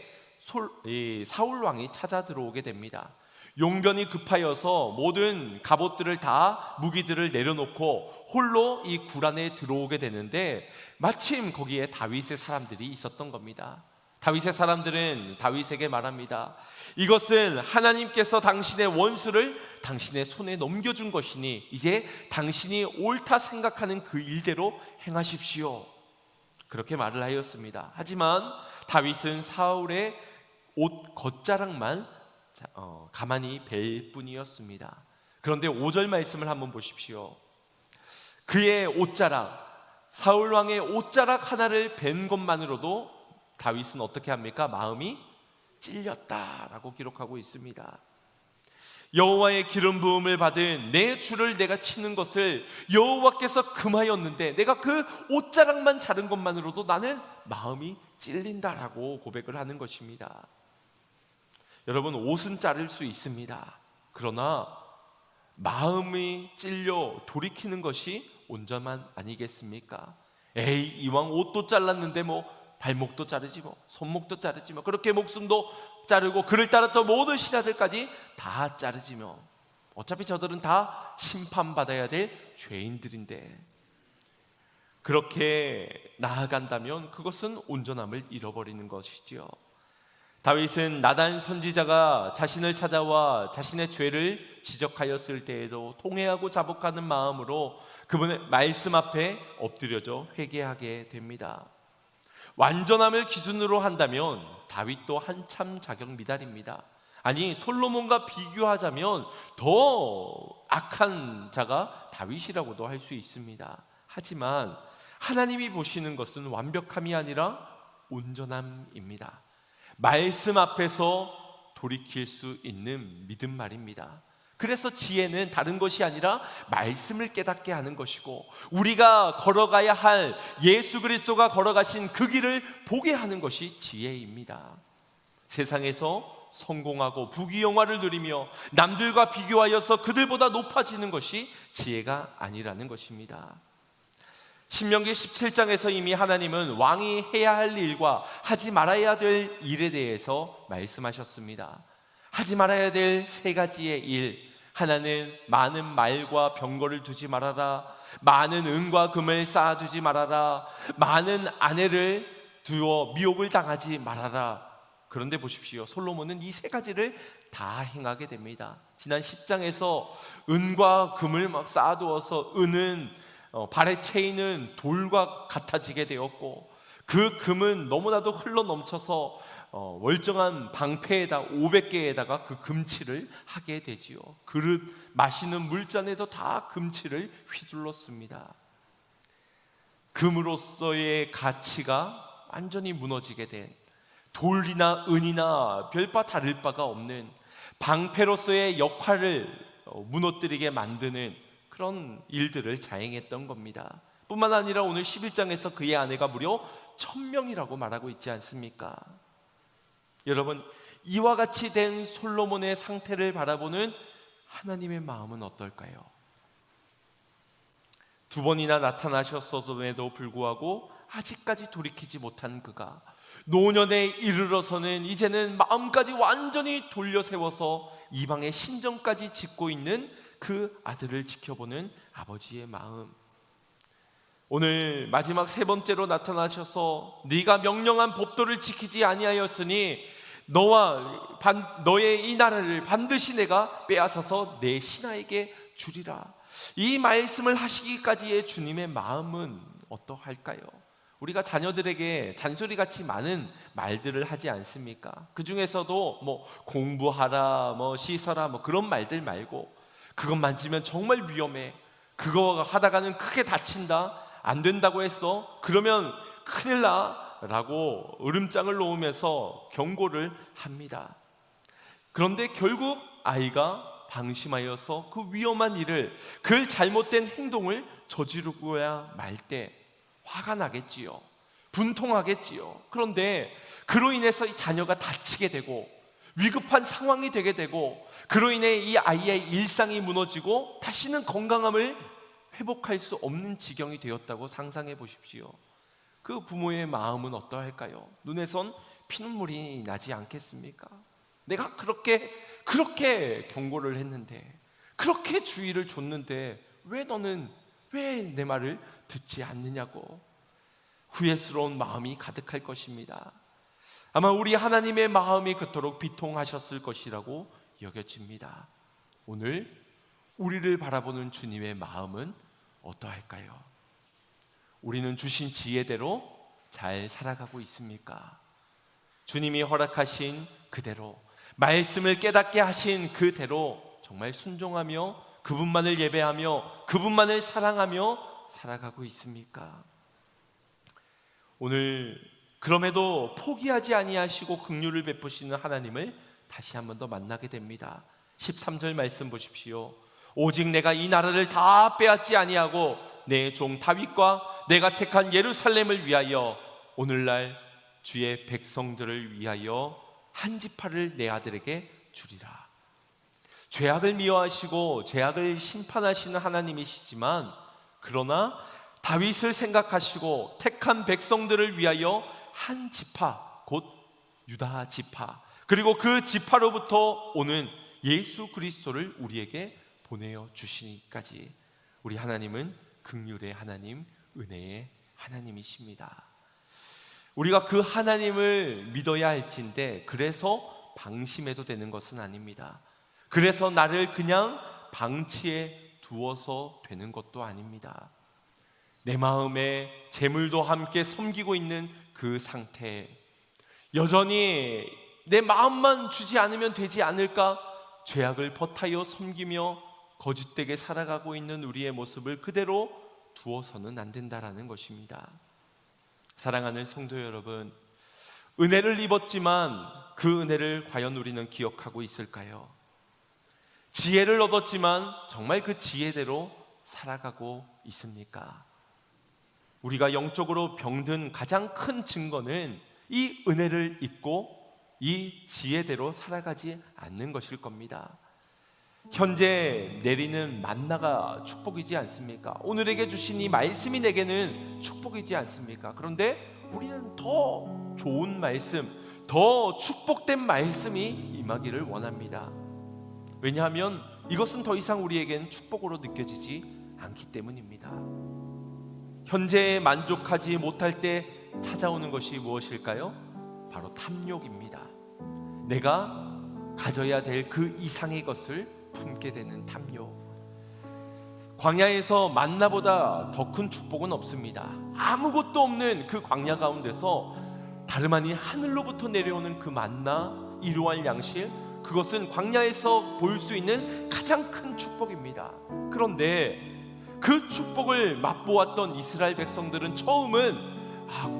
Speaker 1: 사울 왕이 찾아 들어오게 됩니다. 용변이 급하여서 모든 갑옷들을 다 무기들을 내려놓고 홀로 이 굴 안에 들어오게 되는데 마침 거기에 다윗의 사람들이 있었던 겁니다. 다윗의 사람들은 다윗에게 말합니다. 이것은 하나님께서 당신의 원수를 당신의 손에 넘겨준 것이니 이제 당신이 옳다 생각하는 그 일대로 행하십시오. 그렇게 말을 하였습니다. 하지만 다윗은 사울의 옷 겉자락만 가만히 뵐 뿐이었습니다. 그런데 5절 말씀을 한번 보십시오. 그의 옷자락, 사울 왕의 옷자락 하나를 뵌 것만으로도 다윗은 어떻게 합니까? 마음이 찔렸다라고 기록하고 있습니다. 여호와의 기름 부음을 받은 내 주를 내가 치는 것을 여호와께서 금하였는데 내가 그 옷자락만 자른 것만으로도 나는 마음이 찔린다라고 고백을 하는 것입니다. 여러분, 옷은 자를 수 있습니다. 그러나 마음이 찔려 돌이키는 것이 온전함 아니겠습니까? 에이, 이왕 옷도 잘랐는데 발목도 자르지 손목도 자르지 그렇게 목숨도 자르고 그를 따라 또 모든 신하들까지 다 자르지 어차피 저들은 다 심판받아야 될 죄인들인데 그렇게 나아간다면 그것은 온전함을 잃어버리는 것이지요. 다윗은 나단 선지자가 자신을 찾아와 자신의 죄를 지적하였을 때에도 통회하고 자복하는 마음으로 그분의 말씀 앞에 엎드려져 회개하게 됩니다. 완전함을 기준으로 한다면 다윗도 한참 자격 미달입니다. 아니, 솔로몬과 비교하자면 더 악한 자가 다윗이라고도 할 수 있습니다. 하지만 하나님이 보시는 것은 완벽함이 아니라 온전함입니다. 말씀 앞에서 돌이킬 수 있는 믿음 말입니다. 그래서 지혜는 다른 것이 아니라 말씀을 깨닫게 하는 것이고 우리가 걸어가야 할 예수 그리스도가 걸어가신 그 길을 보게 하는 것이 지혜입니다. 세상에서 성공하고 부귀영화를 누리며 남들과 비교하여서 그들보다 높아지는 것이 지혜가 아니라는 것입니다. 신명기 17장에서 이미 하나님은 왕이 해야 할 일과 하지 말아야 될 일에 대해서 말씀하셨습니다. 하지 말아야 될 3가지의 일, 하나는 많은 말과 병거를 두지 말아라, 많은 은과 금을 쌓아두지 말아라, 많은 아내를 두어 미혹을 당하지 말아라. 그런데 보십시오, 솔로몬은 이 3가지를 다 행하게 됩니다. 지난 10장에서 은과 금을 막 쌓아두어서 은은 발에 채이는 돌과 같아지게 되었고 그 금은 너무나도 흘러 넘쳐서 월정한 방패에다 500개에다가 그 금칠을 하게 되지요. 그릇 마시는 물잔에도 다 금칠을 휘둘렀습니다. 금으로서의 가치가 완전히 무너지게 된, 돌이나 은이나 별바 다를 바가 없는 방패로서의 역할을 무너뜨리게 만드는 그런 일들을 자행했던 겁니다. 뿐만 아니라 오늘 11장에서 그의 아내가 무려 1000명이라고 말하고 있지 않습니까? 여러분, 이와 같이 된 솔로몬의 상태를 바라보는 하나님의 마음은 어떨까요? 2번이나 나타나셨음에도 불구하고 아직까지 돌이키지 못한 그가 노년에 이르러서는 이제는 마음까지 완전히 돌려세워서 이방의 신정까지 짓고 있는 그 아들을 지켜보는 아버지의 마음. 오늘 마지막 3번째로 나타나셔서 네가 명령한 법도를 지키지 아니하였으니 너의 이 나라를 반드시 내가 빼앗아서 내 신하에게 주리라. 이 말씀을 하시기까지의 주님의 마음은 어떠할까요? 우리가 자녀들에게 잔소리같이 많은 말들을 하지 않습니까? 그 중에서도 공부하라, 씻어라, 그런 말들 말고 그것 만지면 정말 위험해, 그거 하다가는 크게 다친다, 안 된다고 했어, 그러면 큰일 나 라고 으름장을 놓으면서 경고를 합니다. 그런데 결국 아이가 방심하여서 그 위험한 일을, 그 잘못된 행동을 저지르고야 말 때 화가 나겠지요. 분통하겠지요. 그런데 그로 인해서 이 자녀가 다치게 되고 위급한 상황이 되게 되고, 그로 인해 이 아이의 일상이 무너지고 다시는 건강함을 회복할 수 없는 지경이 되었다고 상상해 보십시오. 그 부모의 마음은 어떠할까요? 눈에선 피눈물이 나지 않겠습니까? 내가 그렇게 경고를 했는데, 그렇게 주의를 줬는데 왜 너는 왜 내 말을 듣지 않느냐고 후회스러운 마음이 가득할 것입니다. 아마 우리 하나님의 마음이 그토록 비통하셨을 것이라고 여겨집니다. 오늘 우리를 바라보는 주님의 마음은 어떠할까요? 우리는 주신 지혜대로 잘 살아가고 있습니까? 주님이 허락하신 그대로, 말씀을 깨닫게 하신 그대로 정말 순종하며 그분만을 예배하며 그분만을 사랑하며 살아가고 있습니까? 오늘 그럼에도 포기하지 아니하시고 긍휼을 베푸시는 하나님을 다시 한 번 더 만나게 됩니다. 13절 말씀 보십시오. 오직 내가 이 나라를 다 빼앗지 아니하고 내 종 다윗과 내가 택한 예루살렘을 위하여 오늘날 주의 백성들을 위하여 한 지파를 내 아들에게 주리라. 죄악을 미워하시고 죄악을 심판하시는 하나님이시지만, 그러나 다윗을 생각하시고 택한 백성들을 위하여 한 지파, 곧 유다 지파, 그리고 그 지파로부터 오는 예수 그리스도를 우리에게 보내어 주시니까지 우리 하나님은 긍휼의 하나님, 은혜의 하나님이십니다. 우리가 그 하나님을 믿어야 할진데, 그래서 방심해도 되는 것은 아닙니다. 그래서 나를 그냥 방치해 두어서 되는 것도 아닙니다. 내 마음에 재물도 함께 섬기고 있는 그 상태, 여전히 내 마음만 주지 않으면 되지 않을까 죄악을 버타여 섬기며 거짓되게 살아가고 있는 우리의 모습을 그대로 두어서는 안 된다라는 것입니다. 사랑하는 성도 여러분, 은혜를 입었지만 그 은혜를 과연 우리는 기억하고 있을까요? 지혜를 얻었지만 정말 그 지혜대로 살아가고 있습니까? 우리가 영적으로 병든 가장 큰 증거는 이 은혜를 입고 이 지혜대로 살아가지 않는 것일 겁니다. 현재 내리는 만나가 축복이지 않습니까? 오늘에게 주신 이 말씀이 내게는 축복이지 않습니까? 그런데 우리는 더 좋은 말씀, 더 축복된 말씀이 임하기를 원합니다. 왜냐하면 이것은 더 이상 우리에겐 축복으로 느껴지지 않기 때문입니다. 현재에 만족하지 못할 때 찾아오는 것이 무엇일까요? 바로 탐욕입니다. 내가 가져야 될 그 이상의 것을 품게 되는 탐욕. 광야에서 만나보다 더 큰 축복은 없습니다. 아무것도 없는 그 광야 가운데서 다름 아닌 하늘로부터 내려오는 그 만나, 일용할 양식, 그것은 광야에서 볼 수 있는 가장 큰 축복입니다. 그런데 그 축복을 맛보았던 이스라엘 백성들은 처음은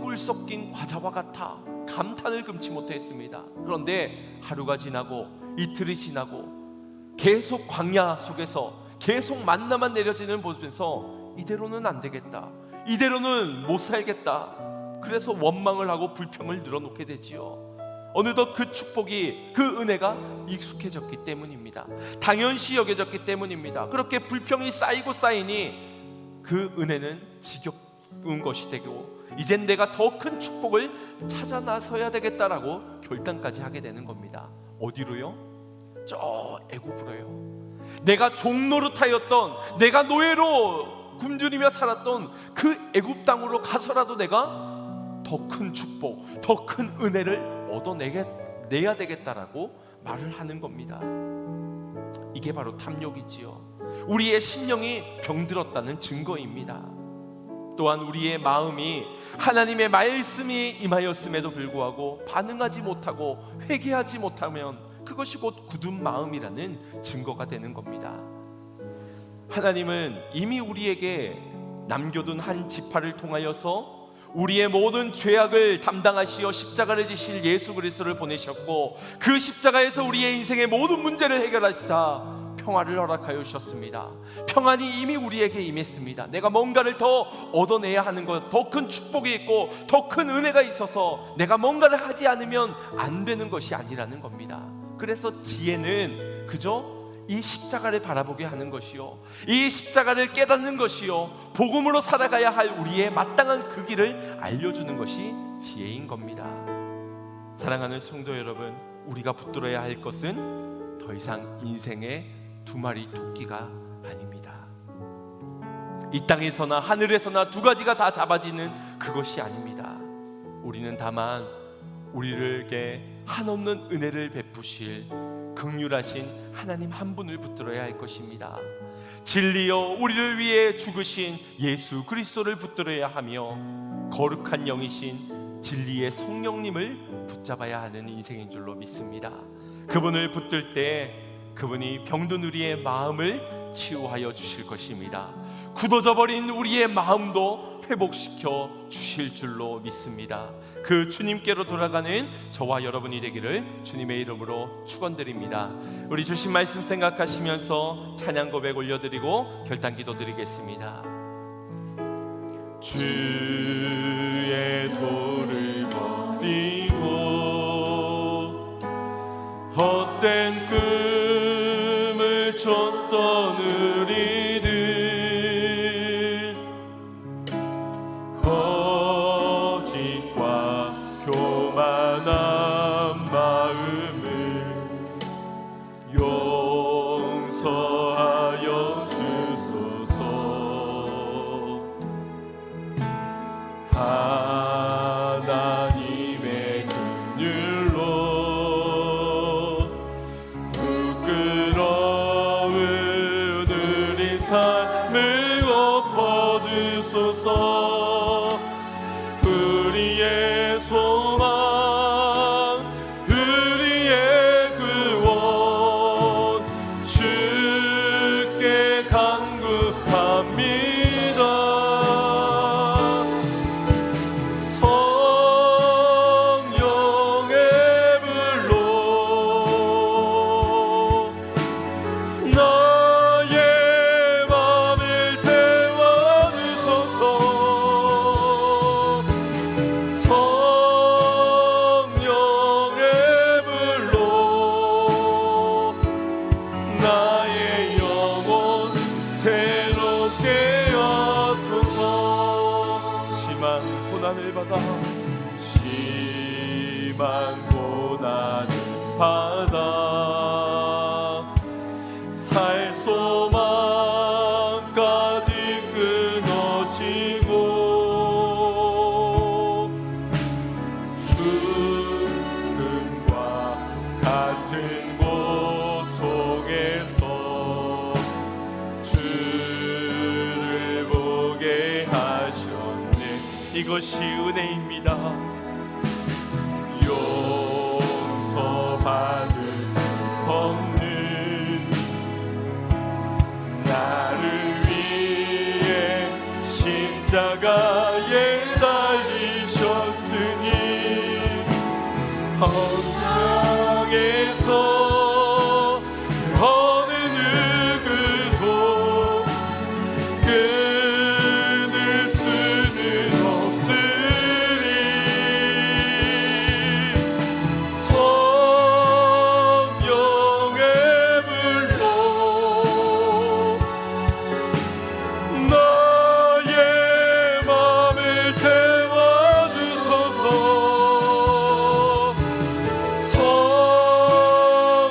Speaker 1: 꿀 섞인 과자와 같아 감탄을 금치 못했습니다. 그런데 하루가 지나고 이틀이 지나고 계속 광야 속에서 계속 만나만 내려지는 모습에서 이대로는 안 되겠다, 이대로는 못 살겠다, 그래서 원망을 하고 불평을 늘어놓게 되지요. 어느덧 그 축복이, 그 은혜가 익숙해졌기 때문입니다. 당연시 여겨졌기 때문입니다. 그렇게 불평이 쌓이고 쌓이니 그 은혜는 지겨운 것이 되고, 이젠 내가 더 큰 축복을 찾아 나서야 되겠다라고 결단까지 하게 되는 겁니다. 어디로요? 저 애굽으로요. 내가 종노릇하였던, 내가 노예로 굶주리며 살았던 그 애굽 땅으로 가서라도 내가 더 큰 축복, 더 큰 은혜를 얻어내야 되겠다라고 말을 하는 겁니다. 이게 바로 탐욕이지요. 우리의 심령이 병들었다는 증거입니다. 또한 우리의 마음이 하나님의 말씀이 임하였음에도 불구하고 반응하지 못하고 회개하지 못하면 그것이 곧 굳은 마음이라는 증거가 되는 겁니다. 하나님은 이미 우리에게 남겨둔 한 지파를 통하여서 우리의 모든 죄악을 담당하시어 십자가를 지실 예수 그리스도를 보내셨고, 그 십자가에서 우리의 인생의 모든 문제를 해결하시사 평화를 허락하여 주셨습니다. 평안이 이미 우리에게 임했습니다. 내가 뭔가를 더 얻어내야 하는 것, 더 큰 축복이 있고 더 큰 은혜가 있어서 내가 뭔가를 하지 않으면 안 되는 것이 아니라는 겁니다. 그래서 지혜는 그저 이 십자가를 바라보게 하는 것이요, 이 십자가를 깨닫는 것이요, 복음으로 살아가야 할 우리의 마땅한 그 길을 알려주는 것이 지혜인 겁니다. 사랑하는 성도 여러분, 우리가 붙들어야 할 것은 더 이상 인생의 두 마리 토끼가 아닙니다. 이 땅에서나 하늘에서나 두 가지가 다 잡아지는 그것이 아닙니다. 우리는 다만 우리에게 한없는 은혜를 베푸실 긍휼하신 하나님 한 분을 붙들어야 할 것입니다. 진리여 우리를 위해 죽으신 예수 그리스도를 붙들어야 하며, 거룩한 영이신 진리의 성령님을 붙잡아야 하는 인생인 줄로 믿습니다. 그분을 붙들 때 그분이 병든 우리의 마음을 치유하여 주실 것입니다. 굳어져 버린 우리의 마음도 회복시켜 주실 줄로 믿습니다. 그 주님께로 돌아가는 저와 여러분이 되기를 주님의 이름으로 축원드립니다. 우리 주신 말씀 생각하시면서 찬양 고백 올려드리고 결단 기도 드리겠습니다. 주의 도를 버리고 헛된 꿈을 쫓던 우리들, 거짓과 교만한 마음을 용서하여 주소서. 하나님의 긍휼로 부끄러운 우리 삶을 엎어주소서. 우리의 소망, 우리의 구원, 주께 간구합니다. 성령의 불로 나의 맘을 태워주소서. 성령의 불로 나의 영혼 새롭게 하소서. 심한 고난을 받아, 심한 고난을 받아 살 소망까지 끊어지고 죽음과 같은 고통에서 주를 보게 하셨네. 이것이 은혜입니다. 용서받을 수 없는 나를 위해 십자가에 달리셨으니, 헌장에서 어느 누구도 끊을 수는 없으리. 성령의 불로 나의 맘을 태워주소서. 성령의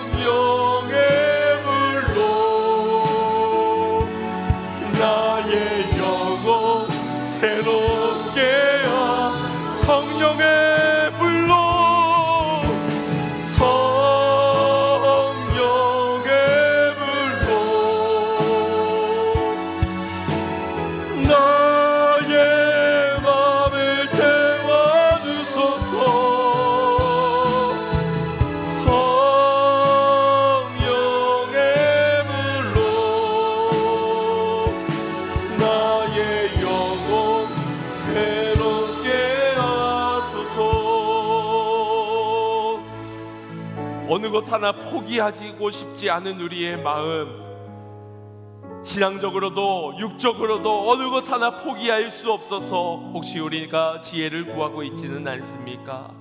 Speaker 1: 어느 것 하나 포기하고 싶지 않은 우리의 마음, 신앙적으로도 육적으로도 어느 것 하나 포기할 수 없어서 혹시 우리가 지혜를 구하고 있지는 않습니까?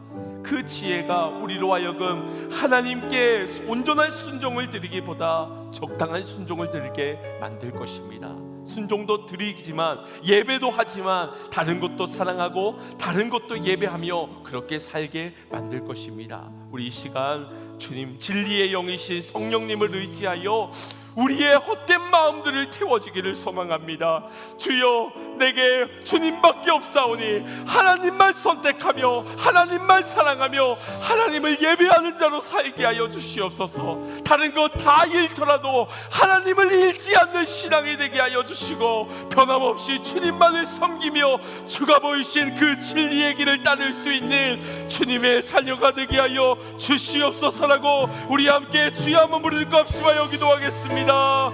Speaker 1: 그 지혜가 우리로 하여금 하나님께 온전한 순종을 드리기보다 적당한 순종을 드리게 만들 것입니다. 순종도 드리지만, 예배도 하지만 다른 것도 사랑하고 다른 것도 예배하며 그렇게 살게 만들 것입니다. 우리 이 시간 주님, 진리의 영이신 성령님을 의지하여 우리의 헛된 마음들을 태워주기를 소망합니다. 주여, 내게 주님밖에 없사오니 하나님만 선택하며 하나님만 사랑하며 하나님을 예배하는 자로 살게 하여 주시옵소서. 다른 것 다 잃더라도 하나님을 잃지 않는 신앙이 되게 하여 주시고, 변함없이 주님만을 섬기며 주가 보이신 그 진리의 길을 따를 수 있는 주님의 자녀가 되게 하여 주시옵소서라고 우리 함께 주여 한번 부를까 합시다. 기도하겠습니다. 주여,